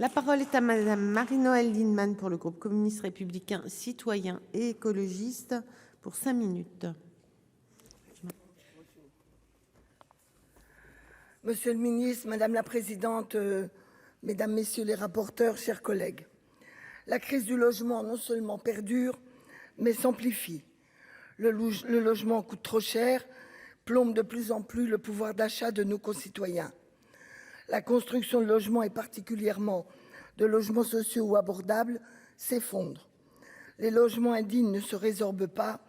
La parole est à madame Marie-Noëlle Lienemann pour le groupe communiste, républicain, citoyen et écologiste pour 5 minutes. Monsieur le ministre, madame la présidente, mesdames, messieurs les rapporteurs, chers collègues. La crise du logement non seulement perdure, mais s'amplifie. Le logement coûte trop cher, plombe de plus en plus le pouvoir d'achat de nos concitoyens. La construction de logements et particulièrement de logements sociaux ou abordables s'effondre. Les logements indignes ne se résorbent pas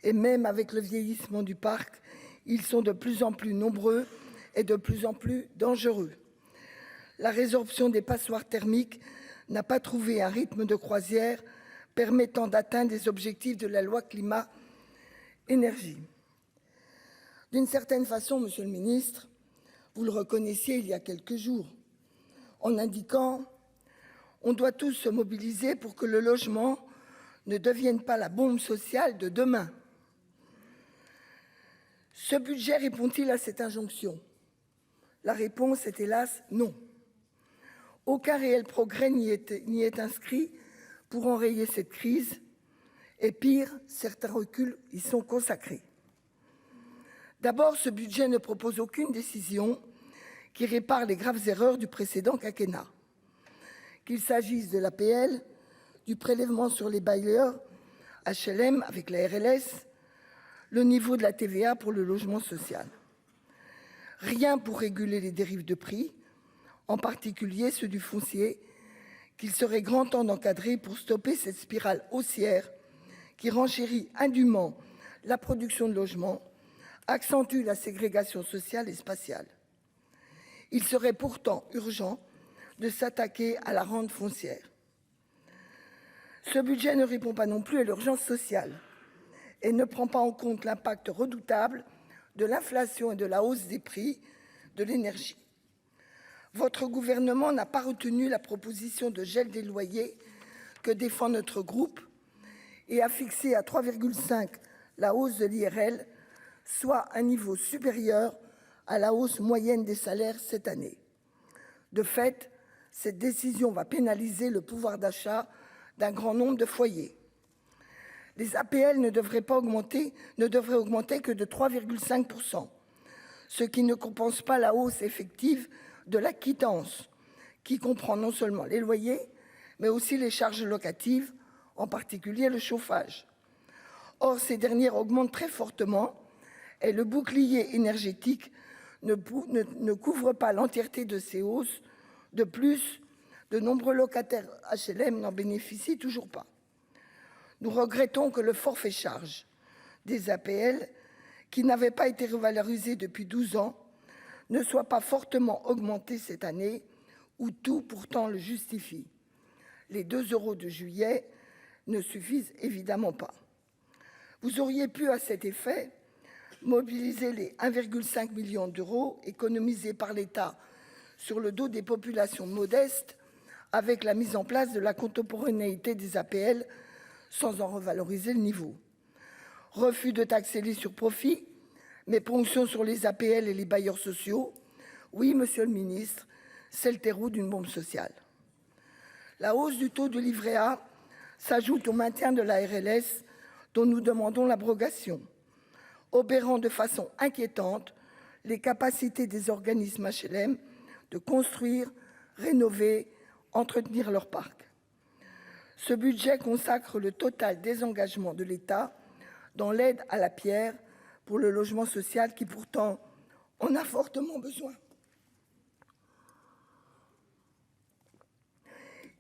et même avec le vieillissement du parc, ils sont de plus en plus nombreux et de plus en plus dangereux. La résorption des passoires thermiques n'a pas trouvé un rythme de croisière permettant d'atteindre les objectifs de la loi climat-énergie. D'une certaine façon, monsieur le ministre, vous le reconnaissiez il y a quelques jours, en indiquant on doit tous se mobiliser pour que le logement ne devienne pas la bombe sociale de demain. Ce budget répond-il à cette injonction? La réponse est hélas non. Aucun réel progrès n'y est inscrit pour enrayer cette crise. Et pire, certains reculs y sont consacrés. D'abord, ce budget ne propose aucune décision qui répare les graves erreurs du précédent quinquennat. Qu'il s'agisse de l'APL, du prélèvement sur les bailleurs HLM avec la RLS, le niveau de la TVA pour le logement social. Rien pour réguler les dérives de prix, en particulier ceux du foncier, qu'il serait grand temps d'encadrer pour stopper cette spirale haussière qui renchérit indûment la production de logements, accentue la ségrégation sociale et spatiale. Il serait pourtant urgent de s'attaquer à la rente foncière. Ce budget ne répond pas non plus à l'urgence sociale et ne prend pas en compte l'impact redoutable de l'inflation et de la hausse des prix de l'énergie. Votre gouvernement n'a pas retenu la proposition de gel des loyers que défend notre groupe et a fixé à 3,5 la hausse de l'IRL, soit un niveau supérieur à la hausse moyenne des salaires cette année. De fait, cette décision va pénaliser le pouvoir d'achat d'un grand nombre de foyers. Les APL ne devraient augmenter que de 3,5%, ce qui ne compense pas la hausse effective de la quittance, qui comprend non seulement les loyers, mais aussi les charges locatives, en particulier le chauffage. Or, ces dernières augmentent très fortement et le bouclier énergétique ne couvre pas l'entièreté de ces hausses. De plus, de nombreux locataires HLM n'en bénéficient toujours pas. Nous regrettons que le forfait charge des APL, qui n'avait pas été revalorisé depuis 12 ans, ne soit pas fortement augmenté cette année, où tout pourtant le justifie. Les 2 € de juillet ne suffisent évidemment pas. Vous auriez pu, à cet effet, mobiliser les 1,5 million d'euros économisés par l'État sur le dos des populations modestes avec la mise en place de la contemporanéité des APL sans en revaloriser le niveau. Refus de taxer les surprofits, mais ponction sur les APL et les bailleurs sociaux. Oui, monsieur le ministre, c'est le terreau d'une bombe sociale. La hausse du taux de livret A s'ajoute au maintien de la RLS dont nous demandons l'abrogation, obérant de façon inquiétante les capacités des organismes HLM de construire, rénover, entretenir leur parc. Ce budget consacre le total désengagement de l'État dans l'aide à la pierre pour le logement social qui pourtant en a fortement besoin.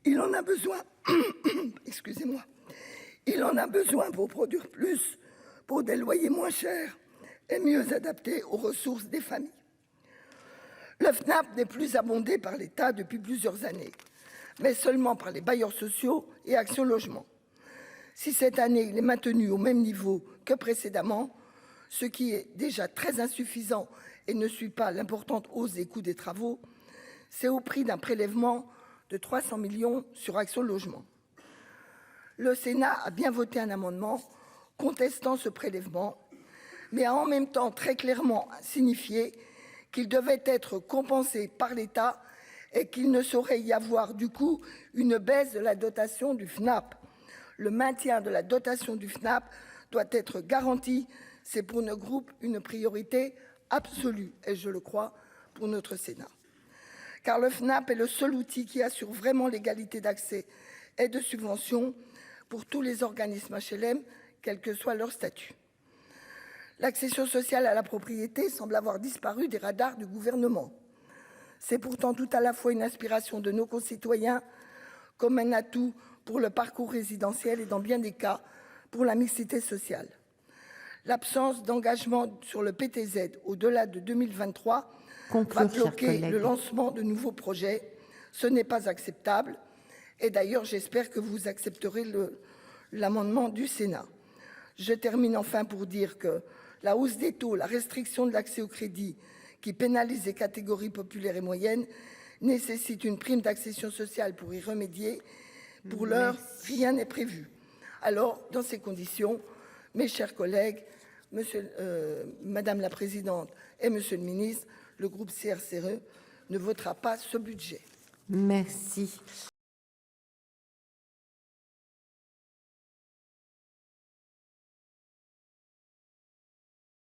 Il en a besoin, excusez-moi, il en a besoin pour produire plus, pour des loyers moins chers et mieux adaptés aux ressources des familles. Le FNAP n'est plus abondé par l'État depuis plusieurs années, mais seulement par les bailleurs sociaux et Action Logement. Si cette année il est maintenu au même niveau que précédemment, ce qui est déjà très insuffisant et ne suit pas l'importante hausse des coûts des travaux, c'est au prix d'un prélèvement de 300 millions sur Action Logement. Le Sénat a bien voté un amendement contestant ce prélèvement, mais a en même temps très clairement signifié qu'il devait être compensé par l'État et qu'il ne saurait y avoir du coup une baisse de la dotation du FNAP. Le maintien de la dotation du FNAP doit être garanti. C'est pour nos groupes une priorité absolue, et je le crois pour notre Sénat. Car le FNAP est le seul outil qui assure vraiment l'égalité d'accès et de subventions pour tous les organismes HLM, quel que soit leur statut. L'accession sociale à la propriété semble avoir disparu des radars du gouvernement. C'est pourtant tout à la fois une inspiration de nos concitoyens comme un atout pour le parcours résidentiel et dans bien des cas pour la mixité sociale. L'absence d'engagement sur le PTZ au-delà de 2023 va bloquer le lancement de nouveaux projets. Ce n'est pas acceptable. Et d'ailleurs, j'espère que vous accepterez l'amendement du Sénat. Je termine enfin pour dire que la hausse des taux, la restriction de l'accès au crédit qui pénalise les catégories populaires et moyennes nécessite une prime d'accession sociale pour y remédier. Pour l'heure, rien n'est prévu. Alors, dans ces conditions, mes chers collègues, Madame la Présidente et Monsieur le Ministre, le groupe CRCE ne votera pas ce budget. Merci.